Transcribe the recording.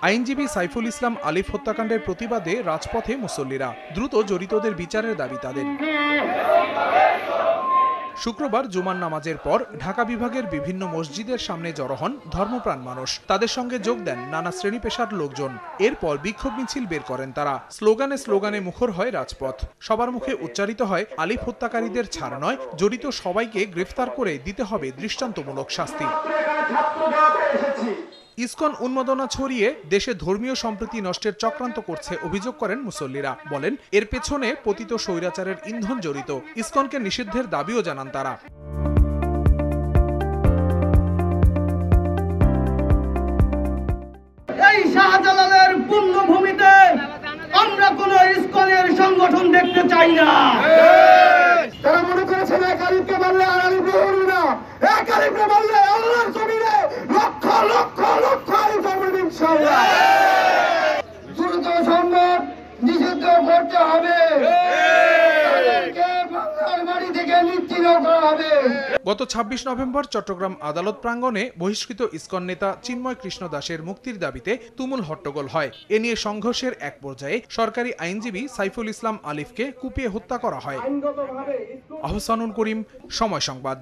আইনজীবী সাইফুল ইসলাম আলিফ হত্যাকাণ্ডের প্রতিবাদে রাজপথে মুসল্লিরা, দ্রুত জড়িতদের বিচারের দাবি তাদের। শুক্রবার জুমার নামাজের পর ঢাকা বিভাগের বিভিন্ন মসজিদের সামনে জড়ো হন ধর্মপ্রাণ মানুষ। তাদের সঙ্গে যোগ দেন নানা শ্রেণী পেশার লোকজন। এরপর বিক্ষোভ মিছিল বের করেন তারা। স্লোগানে স্লোগানে মুখর হয় রাজপথ। সবার মুখে উচ্চারিত হয়, আলিফ হত্যাকারীদের ছাড় নয়, জড়িত সবাইকে গ্রেফতার করে দিতে হবে দৃষ্টান্তমূলক শাস্তি। ইসকন উন্মাদনা ছড়িয়ে দেশে ধর্মীয় সম্প্রীতি নষ্টের চক্রান্ত করছে অভিযোগ করেন মুসল্লিরা। বলেন, এর পেছনে পতিত স্বৈরাচারের ইন্ধন জড়িত। ইসকনকে নিষিদ্ধের দাবিও জানান তারা। এই শাহজালালের পুণ্যভূমিতে আমরা কোন ইসকনের সংগঠন দেখতে চাই না। তারা মনে করেছেন এক আলিফকে মারলে আর আলিফ হইল না, এক আলিফকে মারলে আল্লাহর জমিনে লক্ষ লক্ষ লক্ষ আলিফ হবে ইনশাআল্লাহ। দ্রুত সম্ভব নিষিদ্ধ করতে হবে, তাদেরকে বাংলার বাড়ি থেকে নিশ্চিহ্ন করা হবে। গত ২৬ নভেম্বর চট্টগ্রাম আদালত প্রাঙ্গণে বহিষ্কৃত ইসকন নেতা চিন্ময় কৃষ্ণ দাসের মুক্তির দাবিতে তুমুল হট্টগোল হয়। এ নিয়ে সংঘর্ষের এক পর্যায়ে সরকারি আইনজীবী সাইফুল ইসলাম আলিফকে কুপিয়ে হত্যা করা হয়। আহসানুল করিম, সময় সংবাদ।